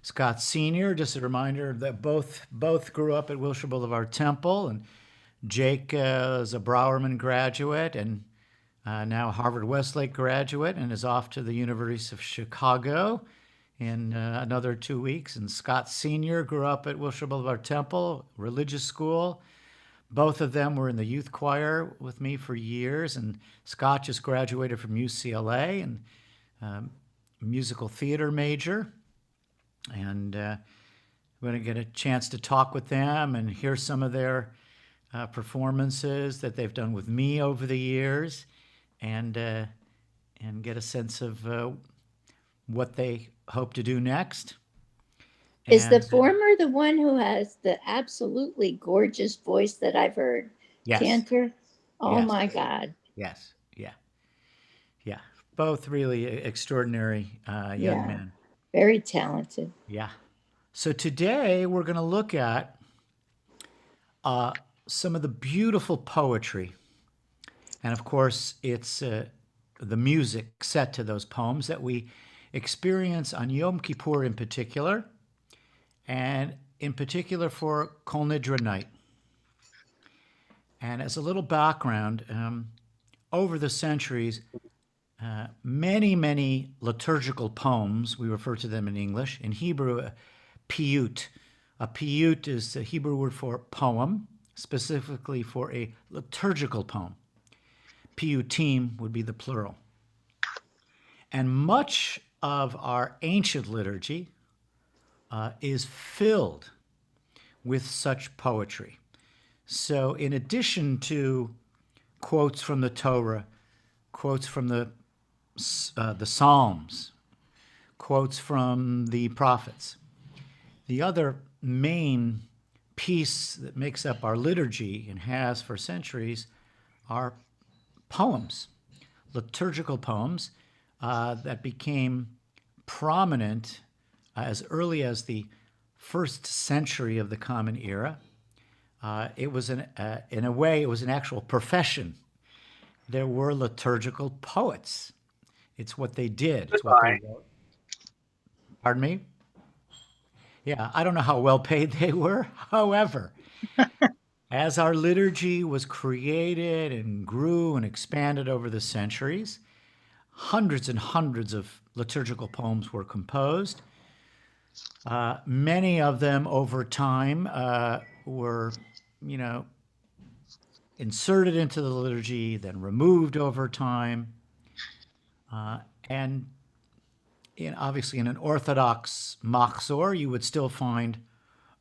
Scott Sr., just a reminder that both grew up at Wilshire Boulevard Temple, and Jake is a Browerman graduate and now a Harvard Westlake graduate and is off to the University of Chicago in another 2 weeks. And Scott Sr. grew up at Wilshire Boulevard Temple, religious school. Both of them were in the youth choir with me for years, and Scott just graduated from UCLA and musical theater major. And we're going to get a chance to talk with them and hear some of their performances that they've done with me over the years, and get a sense of what they hope to do next. Is the former the one who has the absolutely gorgeous voice that I've heard? Yes. Cantor? Oh Yes. my God. Yes. Yeah. Yeah. Both really extraordinary young men. Very talented. Yeah. So today we're going to look at some of the beautiful poetry. And of course, it's the music set to those poems that we experience on Yom Kippur in particular, and in particular for Kol Nidre night. And as a little background, over the centuries, many liturgical poems, we refer to them in English, in Hebrew, piyut. A piyut is the Hebrew word for poem, specifically for a liturgical poem. Piyutim would be the plural. And much of our ancient liturgy is filled with such poetry. So in addition to quotes from the Torah, quotes from the Psalms, quotes from the prophets, the other main piece that makes up our liturgy and has for centuries are poems, liturgical poems that became prominent as early as the first century of the Common Era. It was in a way, it was an actual profession. There were liturgical poets. It's what they did. It's what they wrote. Pardon me? Yeah, I don't know how well paid they were. However, as our liturgy was created and grew and expanded over the centuries, hundreds and hundreds of liturgical poems were composed. Many of them over time were, inserted into the liturgy, then removed over time. And obviously in an Orthodox machzor, you would still find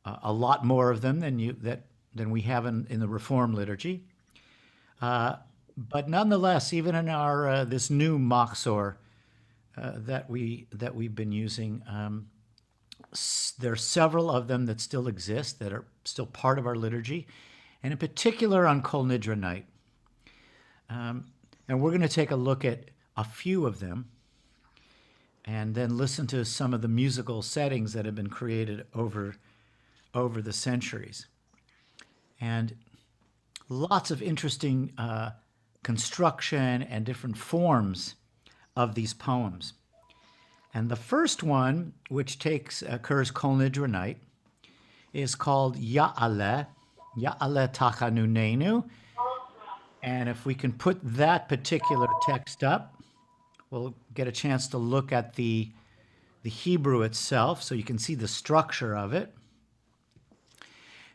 a lot more of them than we have in the Reform liturgy. But nonetheless, even in our this new machzor that we've been using, there are several of them that still exist, that are still part of our liturgy, and in particular on Kol Nidre night. And we're going to take a look at a few of them and then listen to some of the musical settings that have been created over the centuries. And lots of interesting construction and different forms of these poems. And the first one, which occurs Kol Nidre night, is called Ya'aleh Tachanunenu. And if we can put that particular text up, we'll get a chance to look at the Hebrew itself, so you can see the structure of it.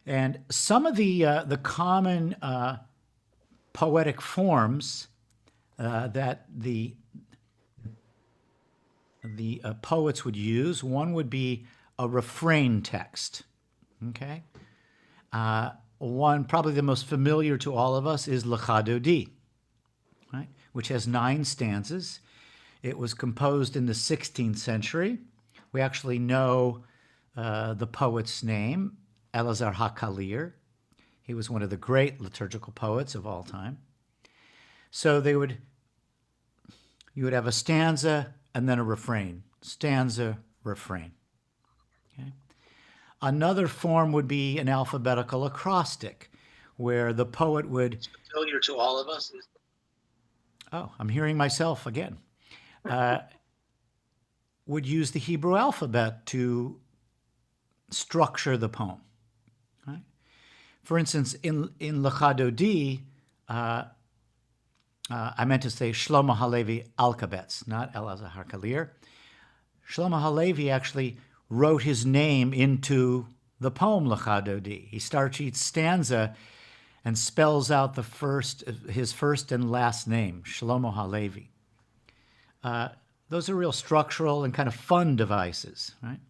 And some of the common poetic forms that the poets would use, one would be a refrain text. Okay, one probably the most familiar to all of us is Lecha Dodi, right, which has 9 stanzas. It was composed in the 16th century. We actually know the poet's name, Elazar HaKalir. He was one of the great liturgical poets of all time. So you would have a stanza and then a refrain. Stanza, refrain. Okay. Another form would be an alphabetical acrostic, where the poet would... Familiar to all of us. Oh, I'm hearing myself again. Would use the Hebrew alphabet to structure the poem. Right? For instance, in Lecha Dodi, I meant to say Shlomo Halevi Alkabetz, not Elazar Kalir. Shlomo Halevi actually wrote his name into the poem Lecha Dodi. He starts each stanza and spells out his first and last name, Shlomo Halevi. Those are real structural and kind of fun devices, right?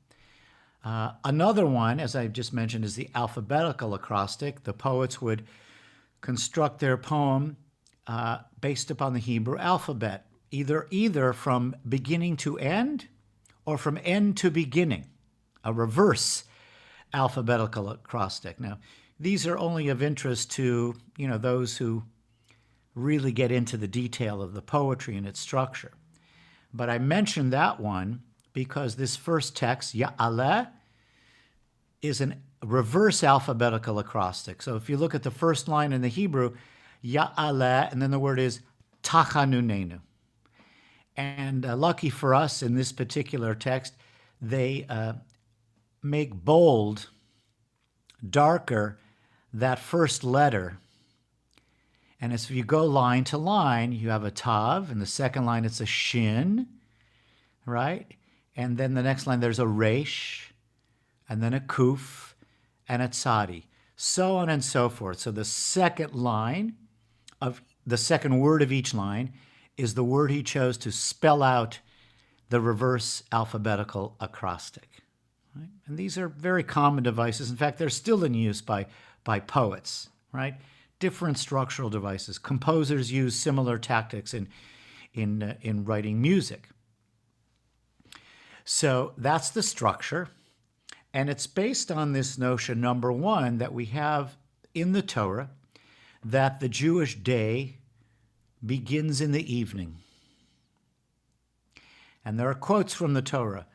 Another one, as I just mentioned, is the alphabetical acrostic. The poets would construct their poem based upon the Hebrew alphabet, either from beginning to end or from end to beginning, a reverse alphabetical acrostic. Now, these are only of interest to those who really get into the detail of the poetry and its structure. But I mentioned that one because this first text, Ya'aleh, is a reverse alphabetical acrostic. So if you look at the first line in the Hebrew, Ya'aleh, and then the word is Tachanunenu. And lucky for us in this particular text, they make bold, darker, that first letter. And as if you go line to line, you have a tav. In the second line, it's a shin, right? And then the next line, there's a resh, and then a kuf, and a tzadi, so on and so forth. So the second line of the second word of each line is the word he chose to spell out the reverse alphabetical acrostic. Right? And these are very common devices. In fact, they're still in use by poets, right? Different structural devices. Composers use similar tactics in writing music. So that's the structure. And it's based on this notion, number one, that we have in the Torah that the Jewish day begins in the evening. And there are quotes from the Torah,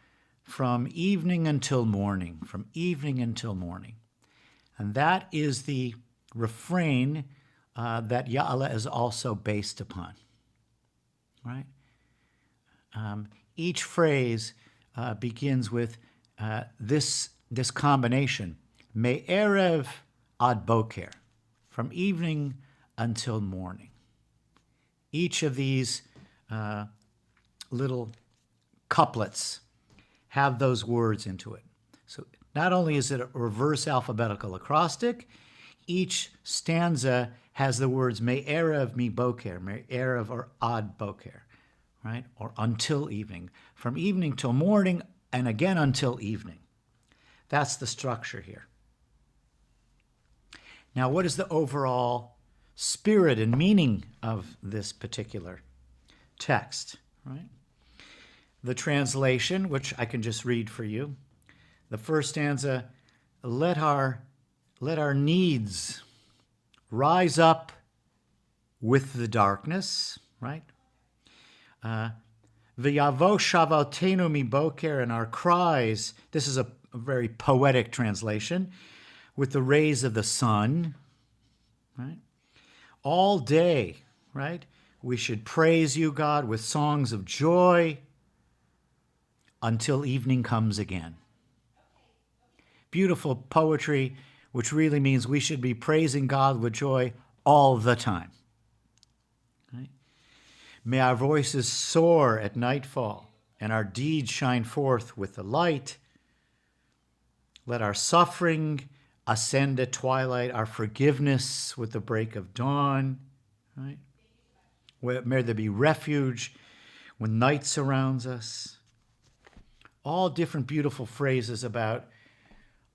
from evening until morning, from evening until morning. And that is the refrain that Ya'aleh is also based upon, right? Each phrase begins with this combination, Me'erev ad boker, from evening until morning. Each of these little couplets have those words into it. So not only is it a reverse alphabetical acrostic, each stanza has the words Me'erev mi boker, Me'erev or ad boker, right? Or until evening, from evening till morning, and again until evening. That's the structure here. Now, what is the overall spirit and meaning of this particular text, right? The translation, which I can just read for you. The first stanza, let our needs rise up with the darkness, right? V'yavo shavaltenu mi boker, and our cries, this is a very poetic translation, with the rays of the sun, right? All day, right? We should praise you, God, with songs of joy until evening comes again. Beautiful poetry, which really means we should be praising God with joy all the time. Right? May our voices soar at nightfall and our deeds shine forth with the light. Let our suffering ascend at twilight, our forgiveness with the break of dawn. Right? May there be refuge when night surrounds us. All different beautiful phrases about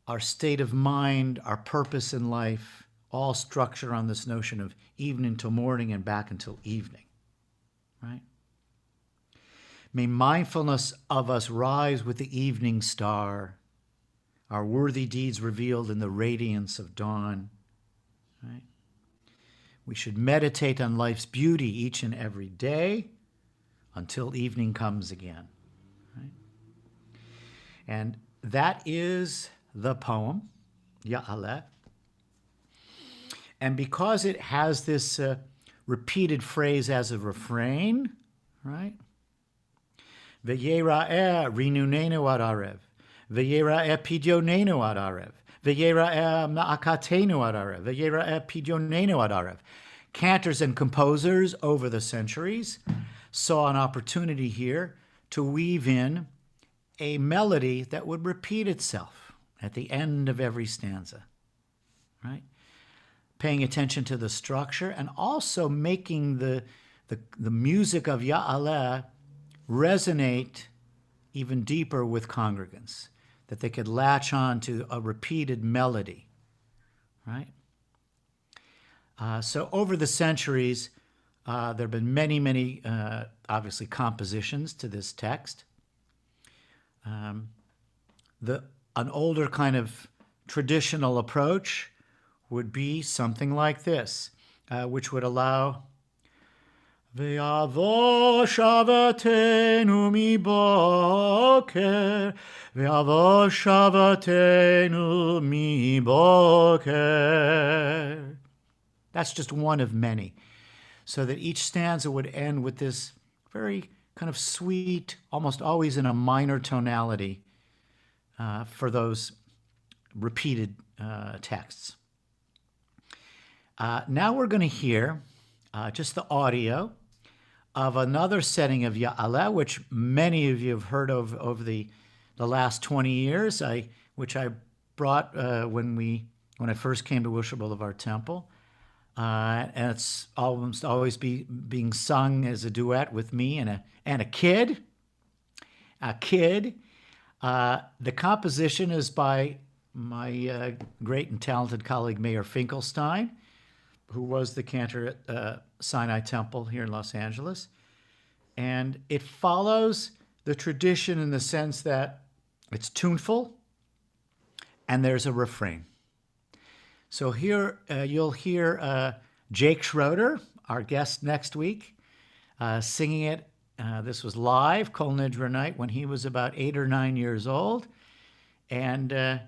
our state of mind, our purpose in life, all structured on this notion of evening till morning and back until evening, right? May mindfulness of us rise with the evening star, our worthy deeds revealed in the radiance of dawn, right? We should meditate on life's beauty each and every day until evening comes again, right? And that is the poem, Ya'aleh. And because it has this repeated phrase as a refrain, right? V'yera'eh rinunenu ad arev, V'yira'eh pidyoneinu ad arev. V'yira'eh ma'akatenu ad arev. V'yira'eh pidyoneinu ad arev. Cantors and composers over the centuries saw an opportunity here to weave in a melody that would repeat itself at the end of every stanza, right? Paying attention to the structure and also making the music of Ya'aleh resonate even deeper with congregants, that they could latch on to a repeated melody, right? So over the centuries, there have been many, obviously, compositions to this text. An older kind of traditional approach would be something like this, which would allow Ve'avo shavatenu mi boker, ve'avo shavatenu mi boker. That's just one of many. So that each stanza would end with this very kind of sweet, almost always in a minor tonality for those repeated texts. Now we're going to hear just the audio of another setting of Ya'aleh, which many of you have heard of over the last 20 years, which I brought when I first came to Wilshire Boulevard Temple. And it's almost always being sung as a duet with me and a kid. The composition is by my great and talented colleague, Mayor Finkelstein, who was the cantor at Sinai Temple here in Los Angeles. And it follows the tradition in the sense that it's tuneful and there's a refrain. So here you'll hear Jake Schroeder, our guest next week, singing it. This was live, Kol Nidra night, when he was about 8 or 9 years old. And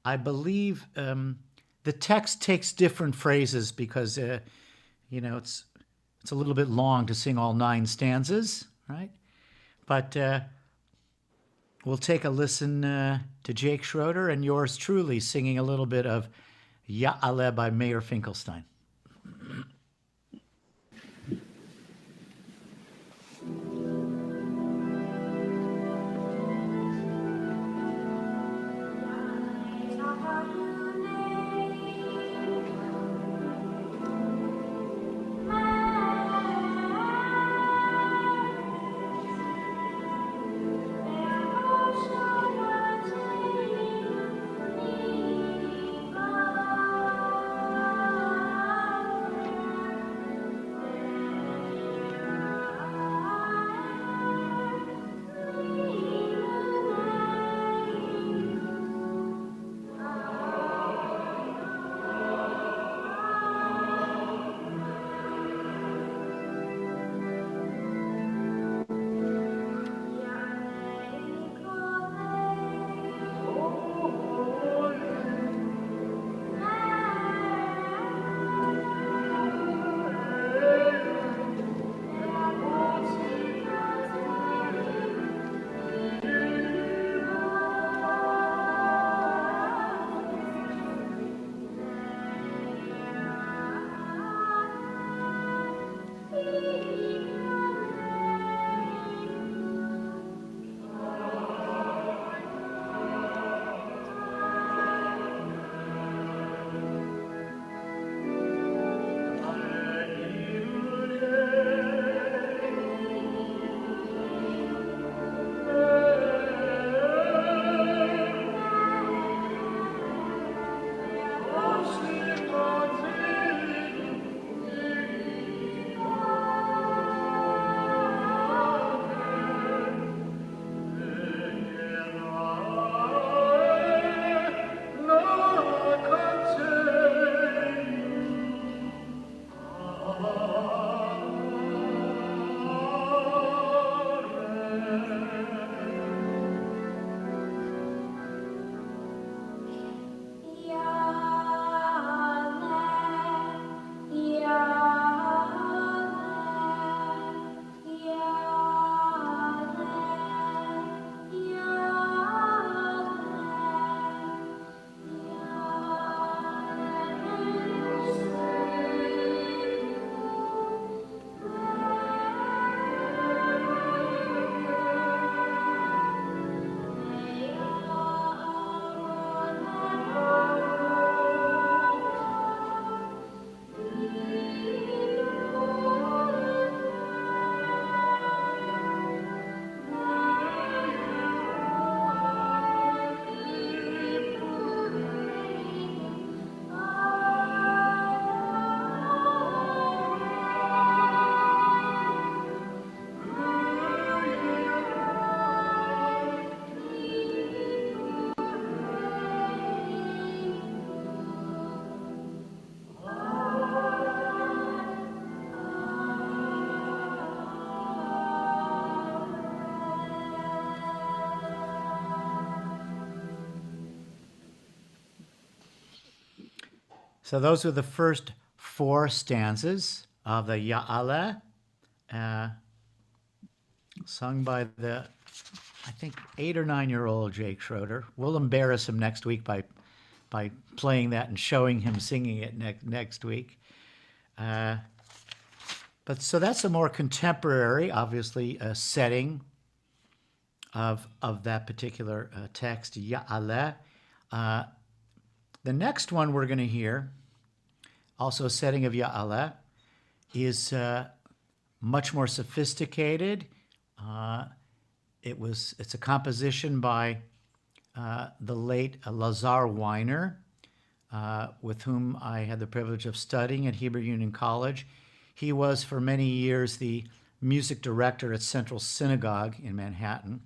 I believe the text takes different phrases because, it's a little bit long to sing all 9 stanzas, right? But we'll take a listen to Jake Schroeder and yours truly singing a little bit of Ya'aleh by Mayor Finkelstein. So those are the first 4 stanzas of the Ya'aleh, sung by the, I think, 8 or 9-year-old Jake Schroeder. We'll embarrass him next week by playing that and showing him singing it next week. But so that's a more contemporary, obviously, setting of that particular text, Ya'aleh. The next one we're going to hear, also a setting of Ya'aleh, is much more sophisticated. It's a composition by the late Lazar Weiner, with whom I had the privilege of studying at Hebrew Union College. He was for many years the music director at Central Synagogue in Manhattan,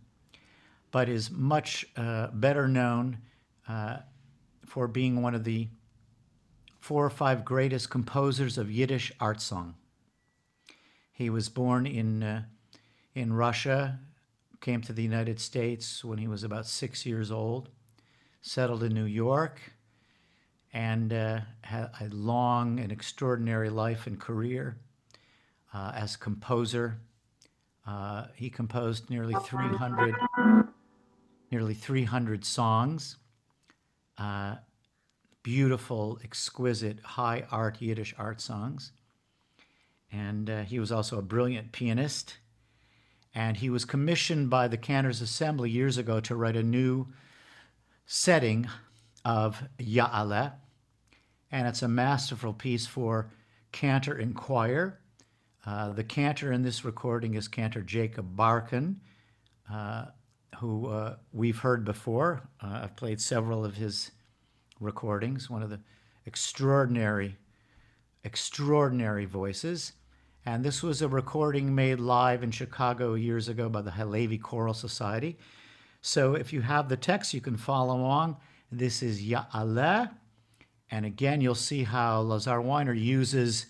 but is much better known for being one of the 4 or 5 greatest composers of Yiddish art song. He was born in Russia, came to the United States when he was about 6 years old, settled in New York, and had a long and extraordinary life and career as a composer. He composed nearly 300 songs, beautiful, exquisite, high art Yiddish art songs. And he was also a brilliant pianist. And he was commissioned by the Cantor's Assembly years ago to write a new setting of Ya'aleh. And it's a masterful piece for cantor and choir. The cantor in this recording is Cantor Jacob Barkan, who we've heard before. I've played several of his recordings, one of the extraordinary voices. And this was a recording made live in Chicago years ago by the Halevi Choral Society. So if you have the text, you can follow along. This is Ya'aleh. And again, you'll see how Lazar Weiner uses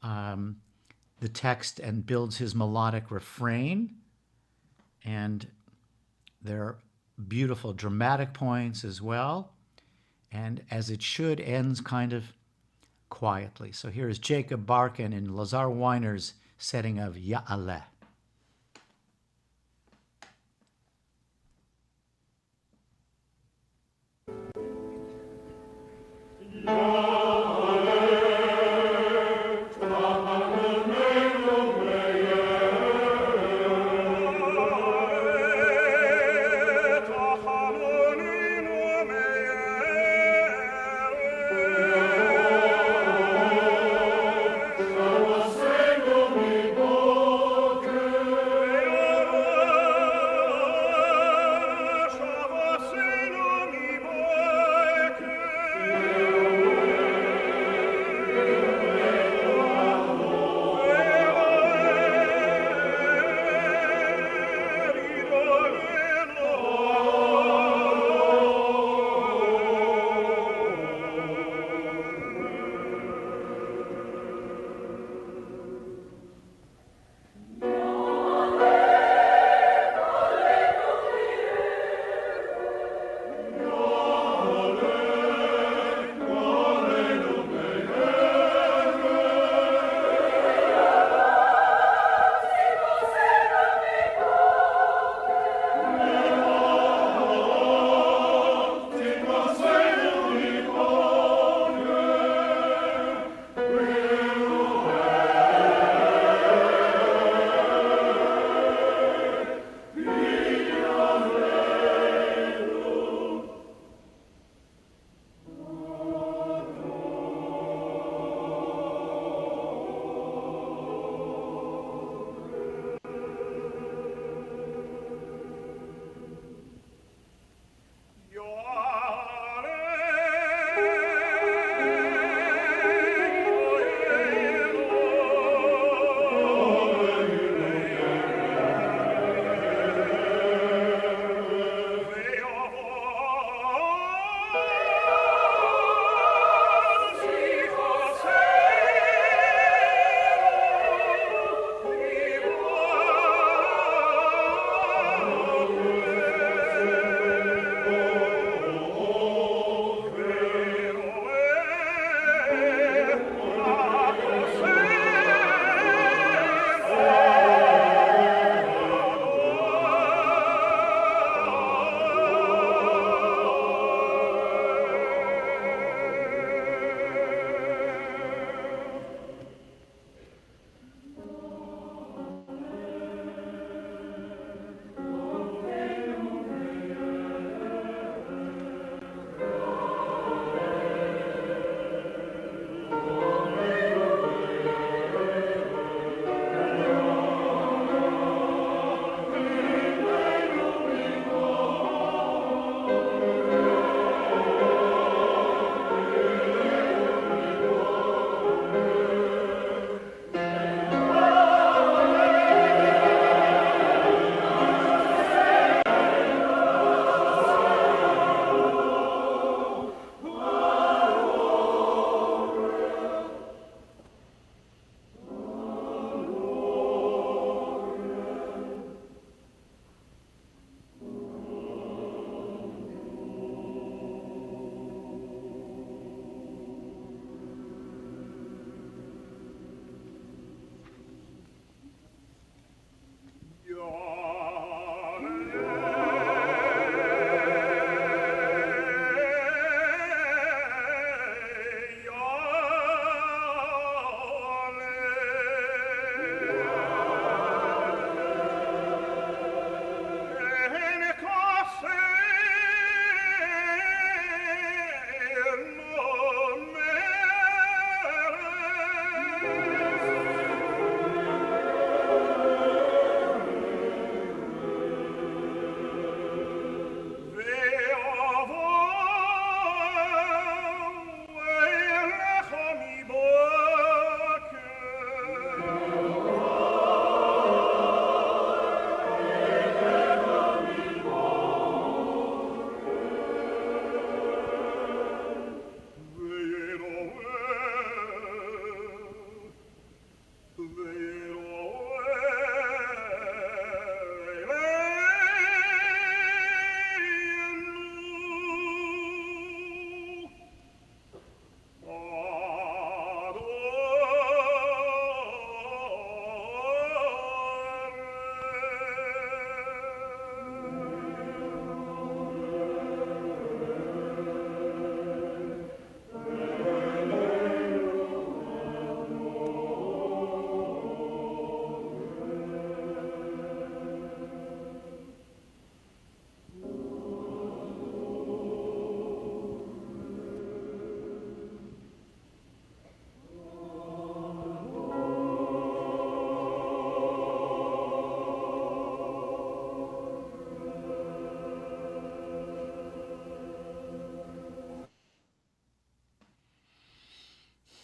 the text and builds his melodic refrain. And there are beautiful dramatic points as well. And as it should, ends kind of quietly. So here is Jacob Barkan in Lazar Weiner's setting of Ya'aleh. Sengo mi Bog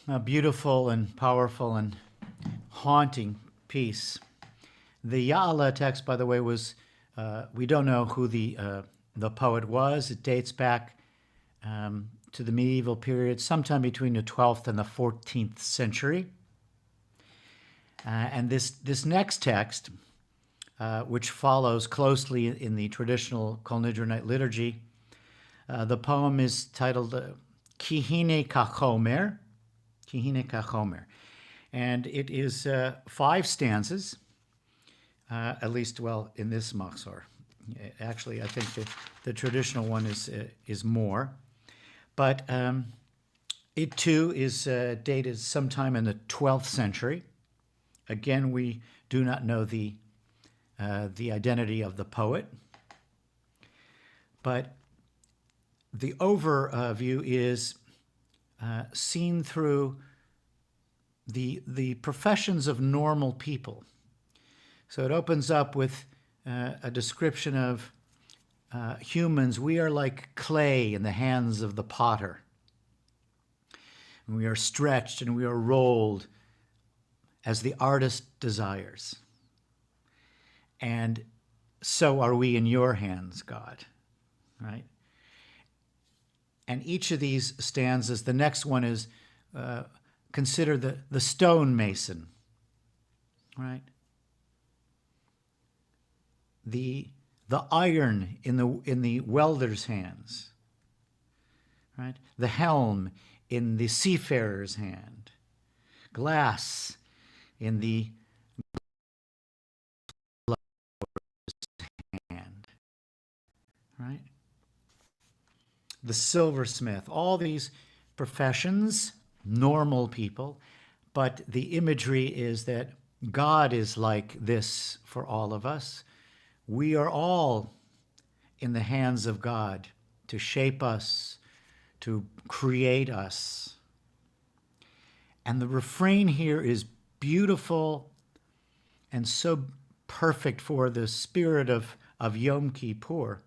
a beautiful and powerful and haunting piece. The Ya'ala text, by the way, was, we don't know who the poet was. It dates back to the medieval period, sometime between the 12th and the 14th century. And this next text, which follows closely in the traditional Kol Nidre night liturgy, the poem is titled Kihine Kachomer, Kihine Kachomer. And it is 5 stanzas, at least, well, in this Machzor. Actually, I think the traditional one is more. But it too is dated sometime in the 12th century. Again, we do not know the identity of the poet. But the overview is seen through the professions of normal people. So it opens up with a description of humans. We are like clay in the hands of the potter. And we are stretched and we are rolled as the artist desires. And so are we in your hands, God, right? And each of these stanzas, the next one is consider the stonemason, right? The iron in the welder's hands, right? The helm in the seafarer's hand, glass in the hand, right? The silversmith, all these professions, normal people, but the imagery is that God is like this for all of us. We are all in the hands of God to shape us, to create us. And the refrain here is beautiful and so perfect for the spirit of Yom Kippur.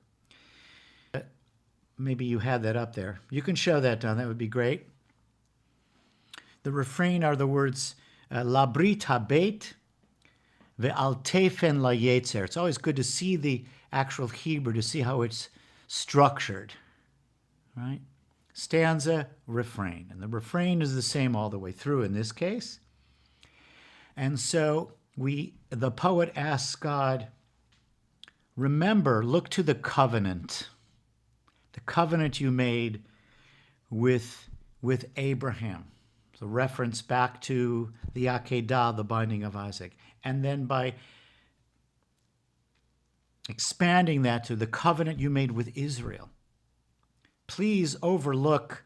Maybe you had that up there. You can show that down. That would be great. The refrain are the words, La brit habet ve'al tefen la yetzer. It's always good to see the actual Hebrew, to see how it's structured, right? Stanza, refrain. And the refrain is the same all the way through in this case. And so the poet asks God, remember, look to the covenant you made with Abraham. So reference back to the Akedah, the binding of Isaac. And then by expanding that to the covenant you made with Israel, please overlook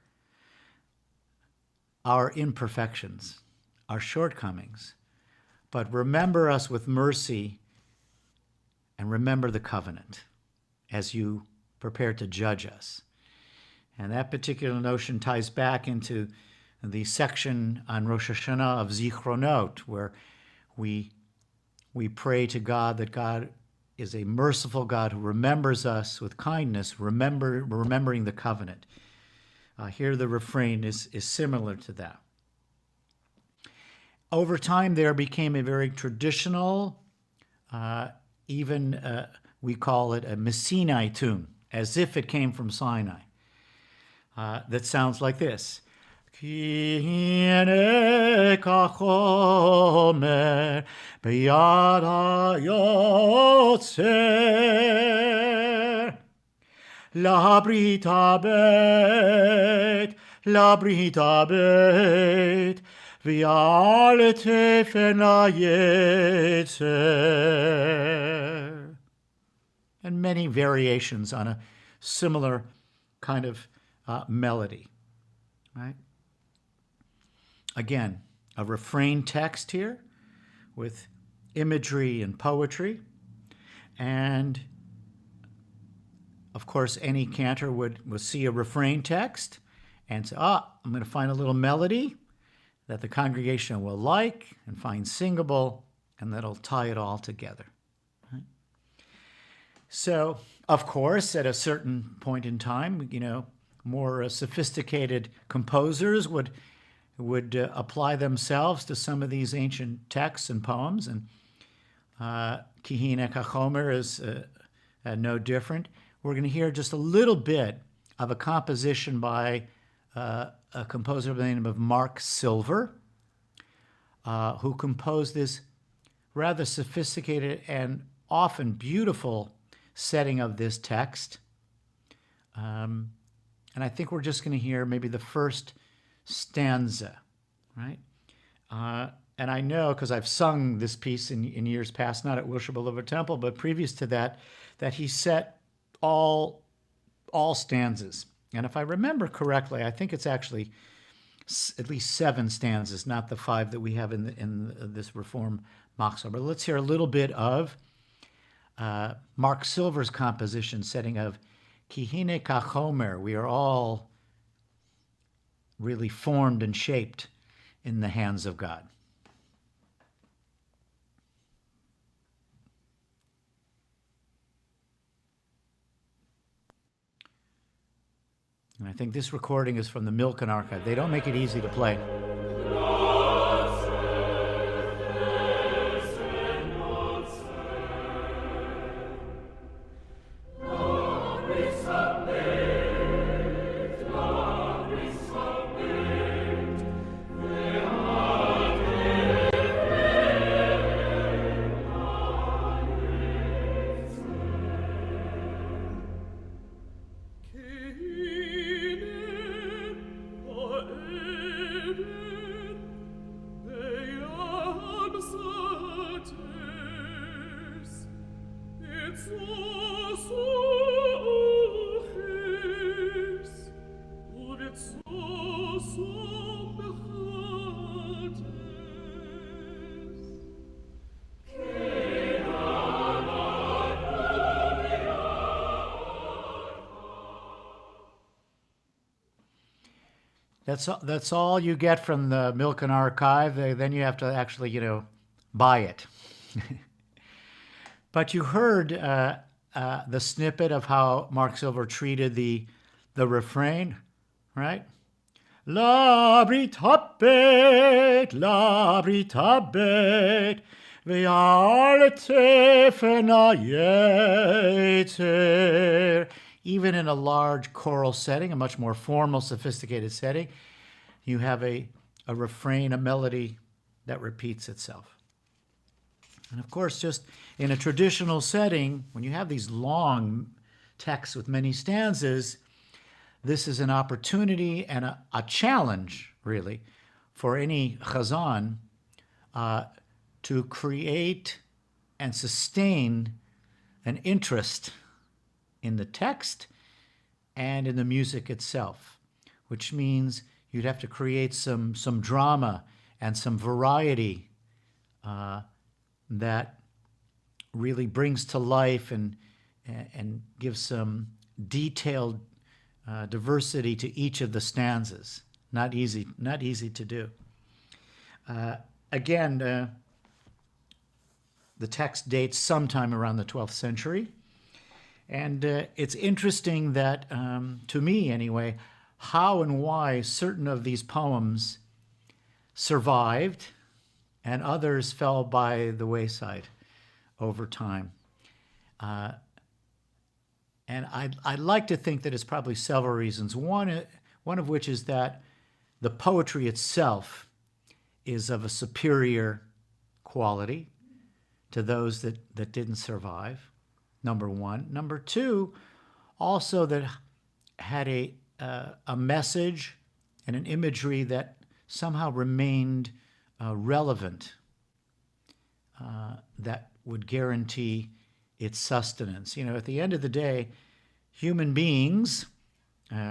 our imperfections, our shortcomings, but remember us with mercy and remember the covenant as you prepare to judge us. And that particular notion ties back into the section on Rosh Hashanah of Zichronot, where we pray to God that God is a merciful God who remembers us with kindness, remembering the covenant. Here the refrain is similar to that. Over time, there became a very traditional, we call it a Messinai tune, as if it came from Sinai, that sounds like this. Kihine kachomer beyad hayotzer la brit habet v'al tefen hayetzer. And many variations on a similar kind of melody, right? Again, a refrain text here with imagery and poetry. And of course, any cantor would see a refrain text and say, I'm going to find a little melody that the congregation will like and find singable, and that'll tie it all together. Right? So, of course, at a certain point in time, more sophisticated composers would would apply themselves to some of these ancient texts and poems, and Kihine Kachomer is no different. We're going to hear just a little bit of a composition by a composer by the name of Mark Silver, who composed this rather sophisticated and often beautiful setting of this text. And I think we're just going to hear maybe the first stanza, right? And I know, because I've sung this piece in years past, not at Wilshire Boulevard Temple, but previous to that, that he set all stanzas. And if I remember correctly, I think it's actually at least 7 stanzas, not the 5 that we have in this Reform Machzor. But let's hear a little bit of Mark Silver's composition setting of Kihine Kachomer. We are all really formed and shaped in the hands of God. And I think this recording is from the Milken Archive. They don't make it easy to play. That's all you get from the Milken Archive. Then you have to actually, buy it. But you heard the snippet of how Mark Silver treated the refrain, right? La britabet, ve'arte fenayeter. Even in a large choral setting, a much more formal, sophisticated setting, you have a refrain, a melody that repeats itself. And of course, just in a traditional setting, when you have these long texts with many stanzas, this is an opportunity and a challenge, really, for any chazan to create and sustain an interest in the text and in the music itself, which means you'd have to create some drama and some variety that really brings to life and gives some detailed diversity to each of the stanzas. Not easy to do. Again, the text dates sometime around the 12th century. And it's interesting that, to me anyway, how and why certain of these poems survived and others fell by the wayside over time. And I'd like to think that it's probably several reasons. One of which is that the poetry itself is of a superior quality to those that didn't survive. Number one. Number two, also that had a message and an imagery that somehow remained relevant, that would guarantee its sustenance. At the end of the day, human beings,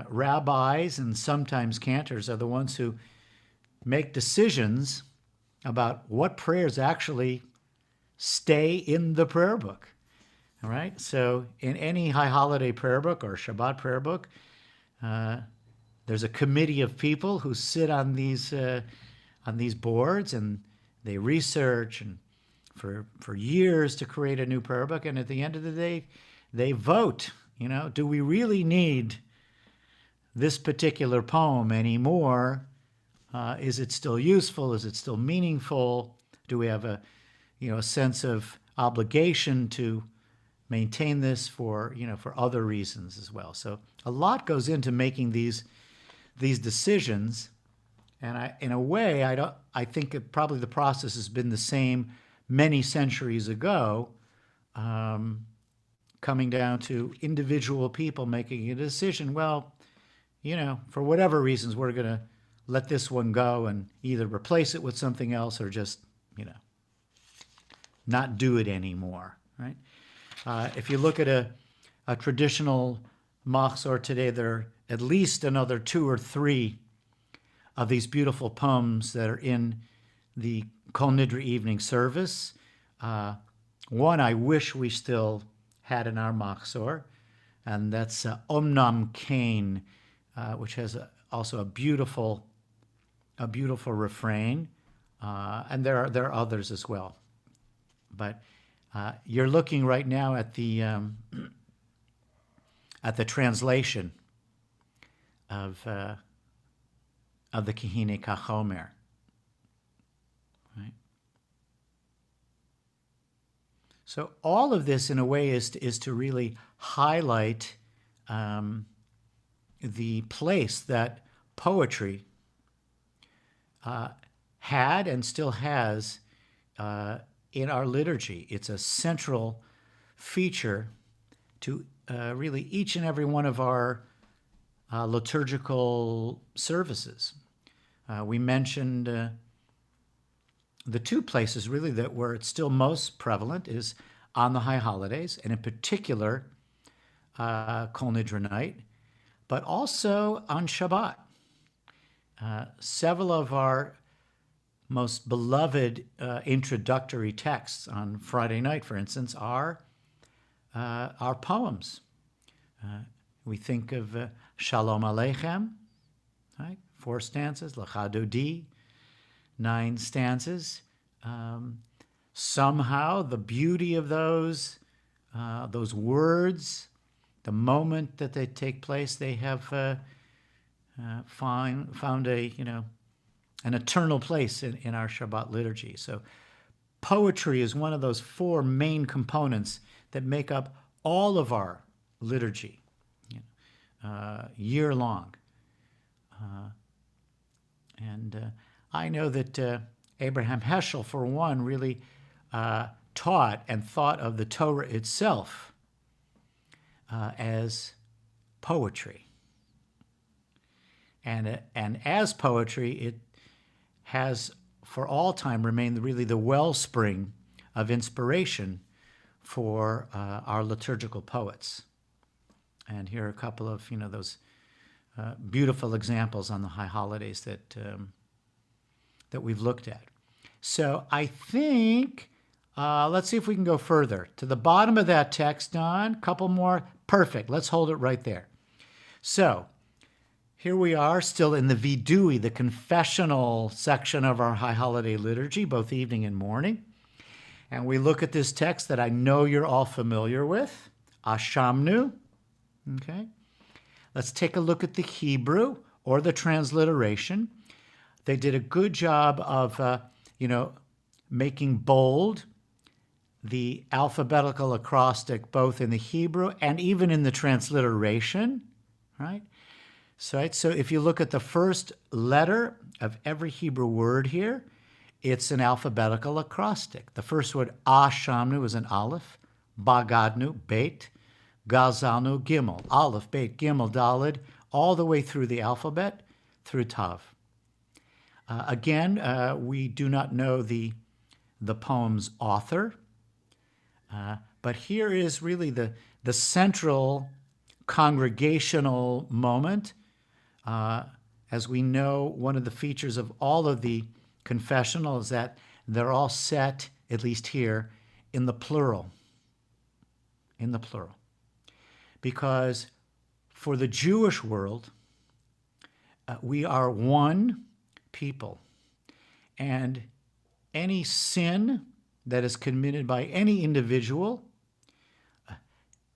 rabbis and sometimes cantors, are the ones who make decisions about what prayers actually stay in the prayer book. All right, so in any high holiday prayer book or Shabbat prayer book, there's a committee of people who sit on these boards, and they research and for years to create a new prayer book. And at the end of the day, they vote. Do we really need this particular poem anymore Is it still useful? Is it still meaningful? Do we have a sense of obligation to maintain this for other reasons as well? So a lot goes into making these decisions, and in a way, I think probably the process has been the same many centuries ago, coming down to individual people making a decision. Well, for whatever reasons, we're going to let this one go and either replace it with something else or just, not do it anymore, right? If you look at a traditional machzor today, there are at least another 2 or 3 of these beautiful poems that are in the Kol Nidre evening service. One I wish we still had in our machzor, and that's Omnam Kain, which has also a beautiful refrain, and there are others as well. But you're looking right now at the translation of the Kehine Kachomer, right? So all of this, in a way, is to really highlight the place that poetry had and still has in our liturgy. It's a central feature to really each and every one of our liturgical services. We mentioned the 2 places really where it's still most prevalent is on the high holidays, and in particular Kol Nidre night, but also on Shabbat. Several of our most beloved introductory texts on Friday night, for instance, are poems. We think of Shalom Aleichem, right? 4 stanzas, Lecha Dodi, 9 stanzas. Somehow the beauty of those words, the moment that they take place, they have found an eternal place in our Shabbat liturgy. So poetry is one of those 4 main components that make up all of our liturgy, year long. And I know that Abraham Heschel, for one, really taught and thought of the Torah itself as poetry. And as poetry, it has for all time remained really the wellspring of inspiration for our liturgical poets. And here are a couple of those beautiful examples on the high holidays that we've looked at. So I think let's see if we can go further to the bottom of that text, Don. Couple more. Perfect. Let's hold it right there. So here we are, still in the vidui, the confessional section of our high holiday liturgy, both evening and morning. And we look at this text that I know you're all familiar with, Ashamnu. Okay. Let's take a look at the Hebrew or the transliteration. They did a good job of, making bold the alphabetical acrostic, both in the Hebrew and even in the transliteration, right? So if you look at the first letter of every Hebrew word here, it's an alphabetical acrostic. The first word, Ashamnu, is an aleph, Bagadnu, beit, Gazalnu, gimel, aleph, beit, gimel, dalid, all the way through the alphabet, through tav. Again, we do not know the poem's author, but here is really the central congregational moment. As we know, one of the features of all of the confessional is that they're all set, at least here, in the plural. In the plural. Because for the Jewish world, we are one people. And any sin that is committed by any individual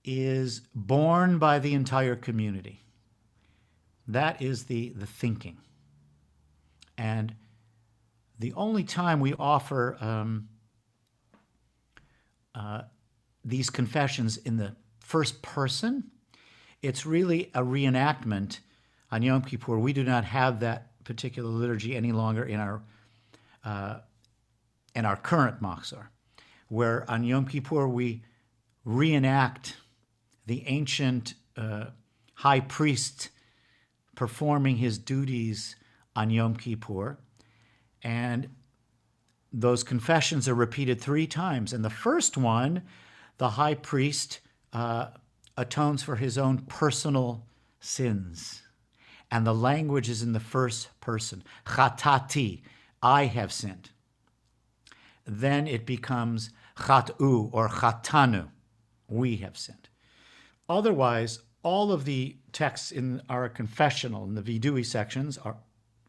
is borne by the entire community. That is the thinking. And the only time we offer these confessions in the first person, it's really a reenactment on Yom Kippur. We do not have that particular liturgy any longer in our current Machzor, where on Yom Kippur we reenact the ancient high priest performing his duties on Yom Kippur. And those confessions are repeated 3 times. And the first one, the high priest atones for his own personal sins. And the language is in the first person. Chatati, I have sinned. Then it becomes chatu or chatanu, we have sinned. Otherwise, all of the texts in our confessional, in the vidui sections, are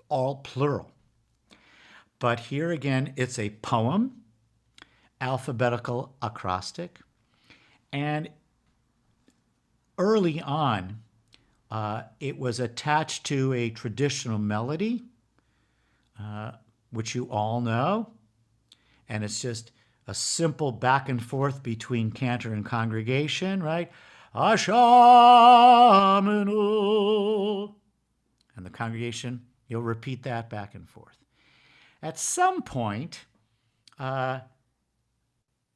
all plural. But here again, it's a poem, alphabetical acrostic, and early on, it was attached to a traditional melody, which you all know, and it's just a simple back and forth between cantor and congregation, right? Ashamenu. And the congregation, you'll repeat that back and forth. At some point, a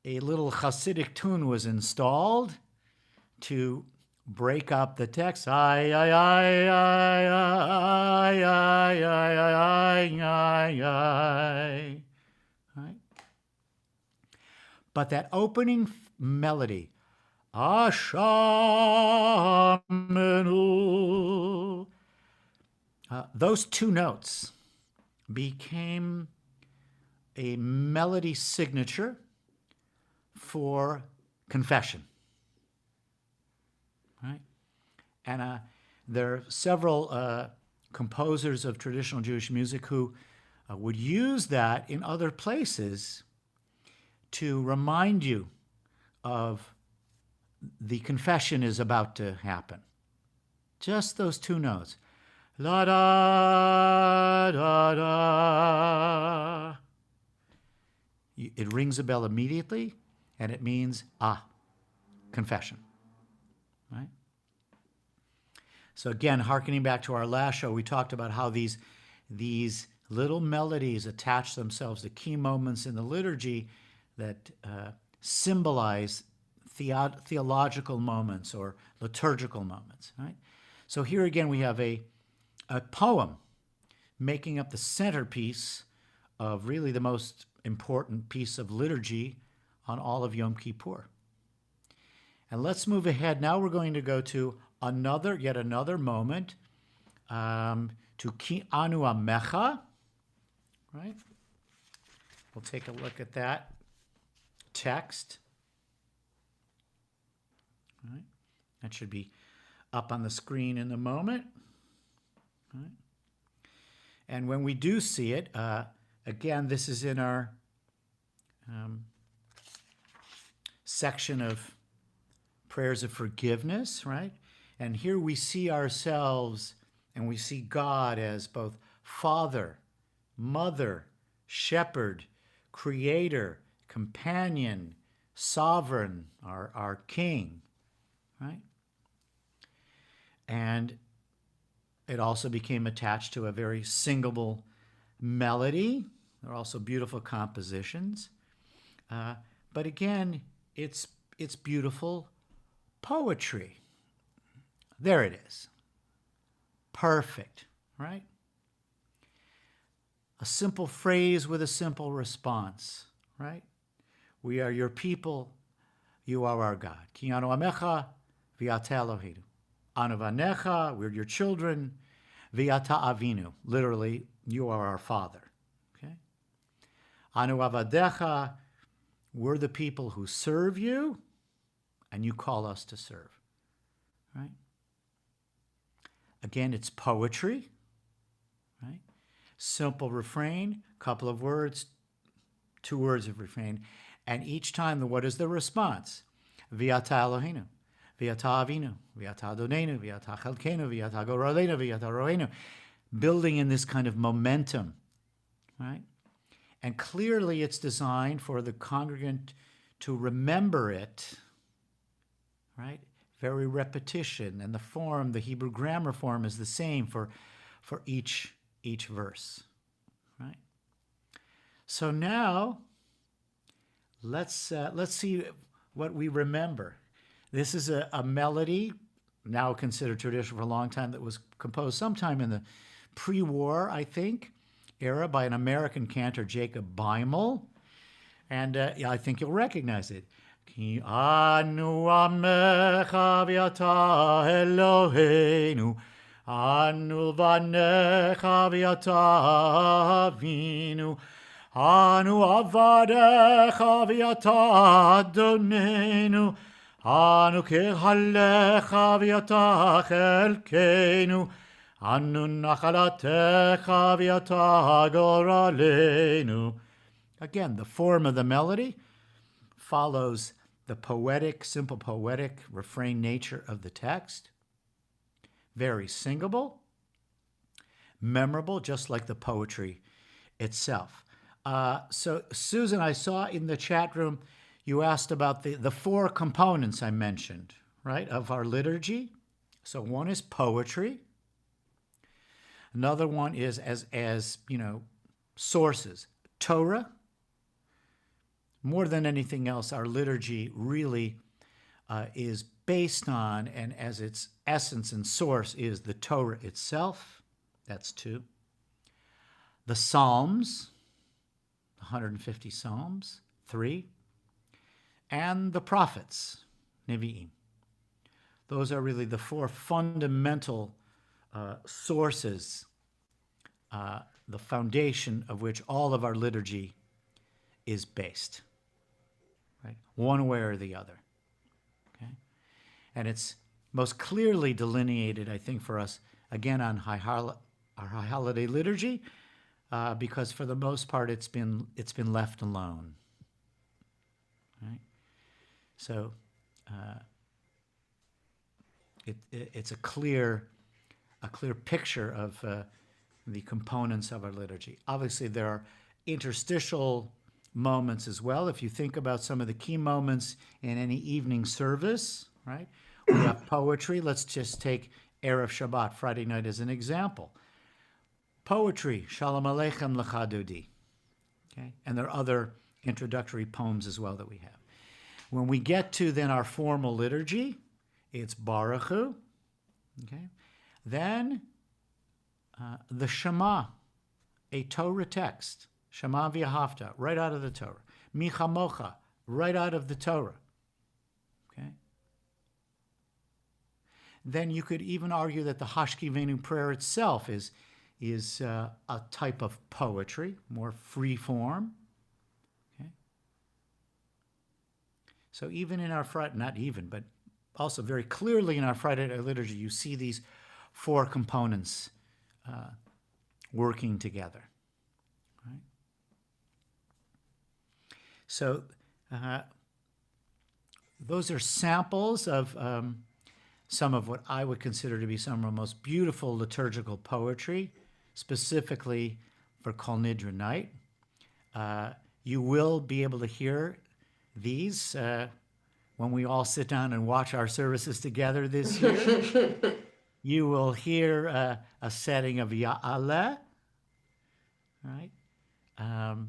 little Hasidic tune was installed to break up the text. Ay, ay, ay, ay, ay, ay, ay, ay, ay, ay. Right? But that opening melody, Ashamenu, those 2 notes became a melody signature for confession. Right? And there are several composers of traditional Jewish music who would use that in other places to remind you of the confession is about to happen. Just those 2 notes. La da da da. It rings a bell immediately, and it means confession. Right? So again, hearkening back to our last show, we talked about how these little melodies attach themselves to key moments in the liturgy that symbolize theological moments or liturgical moments. Right? So here again, we have a poem making up the centerpiece of really the most important piece of liturgy on all of Yom Kippur. And let's move ahead. Now we're going to go to yet another moment, to Ki Anu Amecha, right? We'll take a look at that text. All right. That should be up on the screen in a moment. All right. And when we do see it, again, this is in our section of prayers of forgiveness, right? And here we see ourselves and we see God as both Father, Mother, Shepherd, Creator, Companion, Sovereign, our King, right? And it also became attached to a very singable melody. There are also beautiful compositions. But again, it's beautiful poetry. There it is. Perfect, right? A simple phrase with a simple response, right? We are your people, you are our God. Ki anu amecha v'ata Eloheinu. Anu vanecha, we're your children. V'ata avinu, literally, you are our Father. Okay? Anu avadecha, we're the people who serve you, and you call us to serve. Right? Again, it's poetry. Right? Simple refrain, couple of words, 2 words of refrain, and each time, what is the response? V'ata Eloheinu, v'ata avinu, v'ata adonenu, v'ata chelkenu, v'ata goralenu, v'ata roenu. Building in this kind of momentum right? And clearly it's designed for the congregant to remember it, right? Very repetition, and the form, the Hebrew grammar form is the same for each verse, right? So now let's see what we remember. This is a melody now considered traditional for a long time that was composed sometime in the pre-war, I think, era by an American cantor, Jacob Beimel. And yeah, I think you'll recognize it. Ki anu amecha v'ata Eloheinu, anu vanecha v'ata avinu, anu avadecha v'ata Adonenu, anu kehalecha v'ata chelkeinu, anu nachalatecha v'ata goralenu. Again, the form of the melody follows the poetic, simple poetic refrain nature of the text. Very singable, memorable, just like the poetry itself. So, Susan, I saw in the chat room you asked about the four components I mentioned, right, of our liturgy. So one is poetry. Another one is as sources, Torah. More than anything else, our liturgy really is based on, and as its essence and source is the Torah itself. That's two. The Psalms, 150 Psalms, 3. And the prophets, Nevi'im. Those are really the four fundamental sources, the foundation of which all of our liturgy is based, right? One way or the other, okay? And it's most clearly delineated, I think, for us, again, on our High Holiday liturgy, because for the most part, it's been left alone, right? So it's a clear picture of the components of our liturgy. Obviously, there are interstitial moments as well. If you think about some of the key moments in any evening service, right? We have poetry. Let's just take Erev Shabbat, Friday night, as an example. Poetry, Shalom Aleichem Lecha Dodi. Okay? And there are other introductory poems as well that we have. When we get to then our formal liturgy, it's Baruch Hu. Okay? Then the Shema, a Torah text. Shema v'ahavta, right out of the Torah. Mi chamocha, right out of the Torah. Okay? Then you could even argue that the Hashkivenu prayer itself is a type of poetry, more free form. Okay? So even in our Friday, not even, but also very clearly in our Friday night liturgy, you see these four components working together. Right? So those are samples of some of what I would consider to be some of the most beautiful liturgical poetry, specifically for Kol Nidra night. You will be able to hear these when we all sit down and watch our services together this year. You will hear a setting of Ya'aleh, right? And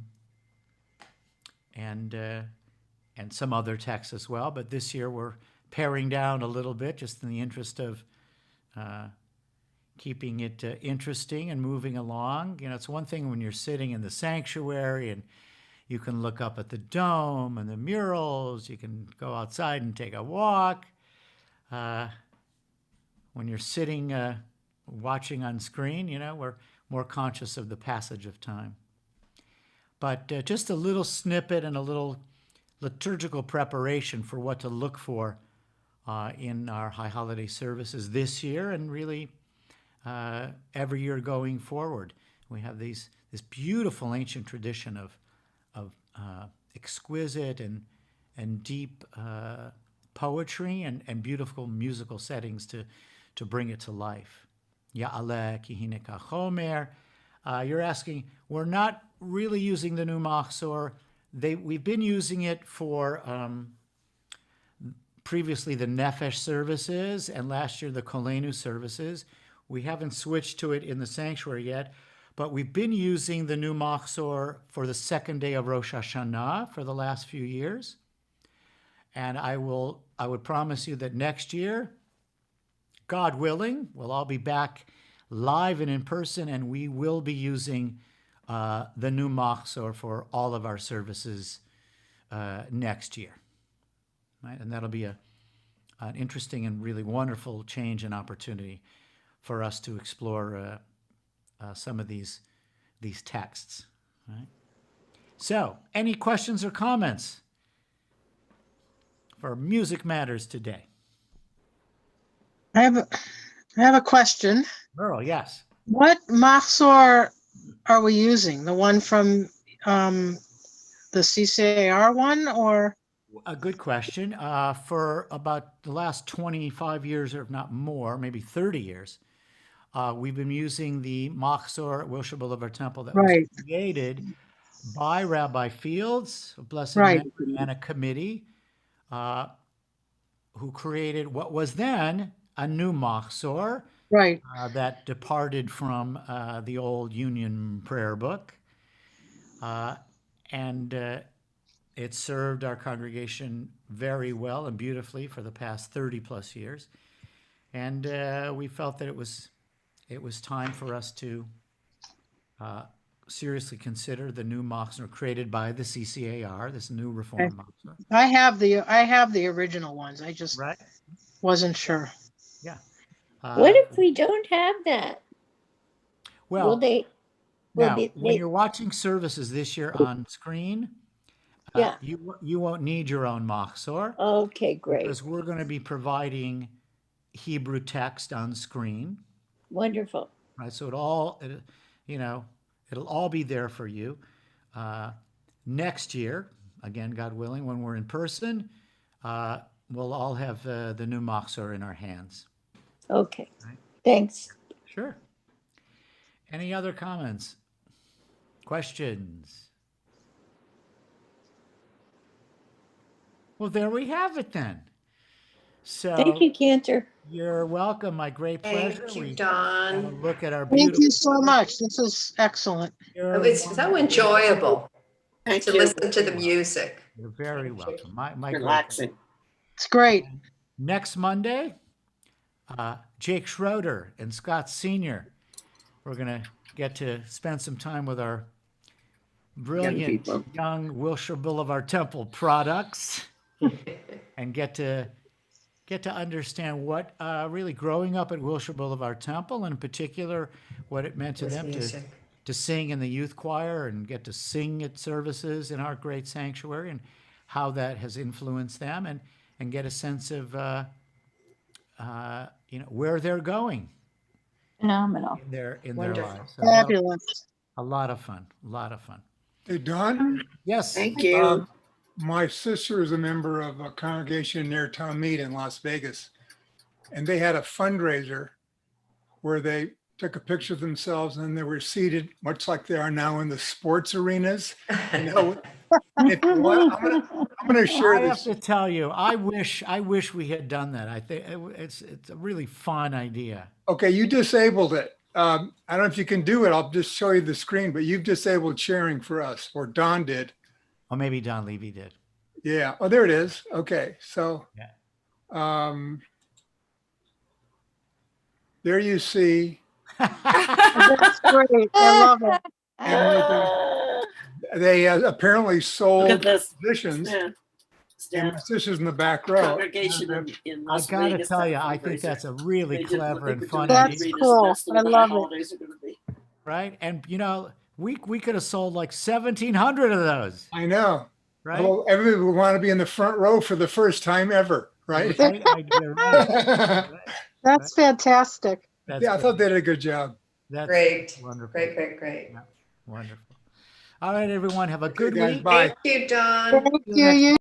some other texts as well. But this year we're paring down a little bit, just in the interest of keeping it interesting and moving along. You know, it's one thing when you're sitting in the sanctuary and you can look up at the dome and the murals. You can go outside and take a walk. When you're sitting watching on screen, you know, we're more conscious of the passage of time. But just a little snippet and a little liturgical preparation for what to look for in our High Holiday services this year and really every year going forward. We have this beautiful ancient tradition of exquisite and deep poetry and beautiful musical settings to bring it to life. Ya'aleh ki hine kachomer, You're asking, we're not really using the new Machzor. We've been using it for previously the Nefesh services and last year the Kolenu services. We haven't switched to it in the sanctuary yet, but we've been using the new Machzor for the second day of Rosh Hashanah for the last few years. And I would promise you that next year, God willing, we'll all be back live and in person, and we will be using the new Machzor for all of our services next year. Right? And that'll be an interesting and really wonderful change and opportunity for us to explore some of these texts. Right? So, any questions or comments for Music Matters today? I have a question. Merle, yes. What Machzor are we using? The one from the CCAR one, or? A good question. For about the last 25 years, or if not more, maybe 30 years, we've been using the Machzor at Wilshire Boulevard Temple that was created by Rabbi Fields, of blessed memory, and a committee who created what was then a new Machzor that departed from the old Union prayer book. And it served our congregation very well and beautifully for the past 30 plus years. And we felt that it was time for us to seriously consider the new Machzor created by the CCAR, this new Reform Machzor. I have the original ones. I just wasn't sure. Yeah. What if we don't have that? Well, when you're watching services this year on screen, you won't need your own Machzor. Okay, great. Because we're going to be providing Hebrew text on screen. Wonderful. Right, so it'll all be there for you. Next year, again, God willing, when we're in person, we'll all have the new Machzor in our hands. Okay, thanks. Sure. Any other comments? Questions? Well, there we have it then. So thank you, Cantor. You're welcome. My great pleasure. Thank you, Don. Look at our beautiful. Thank you so much. This is excellent. It's so enjoyable to listen to the music. You're very welcome. My relaxing. It's great. Next Monday, Jake Schroeder and Scott Sr. We're going to get to spend some time with our brilliant young Wilshire Boulevard Temple products and get to understand what really growing up at Wilshire Boulevard Temple, and in particular, what it meant to them to sing in the youth choir and get to sing at services in our great sanctuary, and how that has influenced them, and get a sense of where they're going. Phenomenal. In their lives. So Fabulous. a lot of fun. Hey, Don? Yes. Thank you. My sister is a member of a congregation near Town Mead in Las Vegas, and they had a fundraiser where they took a picture of themselves and they were seated much like they are now in the sports arenas. If you want, I'm going to share I this. have to tell you, I wish we had done that. I think it's a really fun idea. Okay, you disabled it. I don't know if you can do it. I'll just show you the screen, but you've disabled sharing for us, or Don did. Or maybe Don Levy did. Yeah. Oh, there it is. Okay. So, there you see. That's great. I love it. And they apparently sold musicians. Yeah. Musicians in the back row. Congregation in I Las gotta Vegas, tell that you, I think fundraiser. that's a really They did what clever they and were fun doing That's idea. every cool. festival I the love it. holidays are gonna be. Right? And we could have sold like 1,700 of those. I know. Right? Well, everybody would want to be in the front row for the first time ever, right? You're right. That's fantastic. That's Yeah, I thought they did a good job. That's Great. wonderful. Great. Yeah, wonderful. All right, everyone, have a good guys, week. bye. Thank you, Don. Thank you.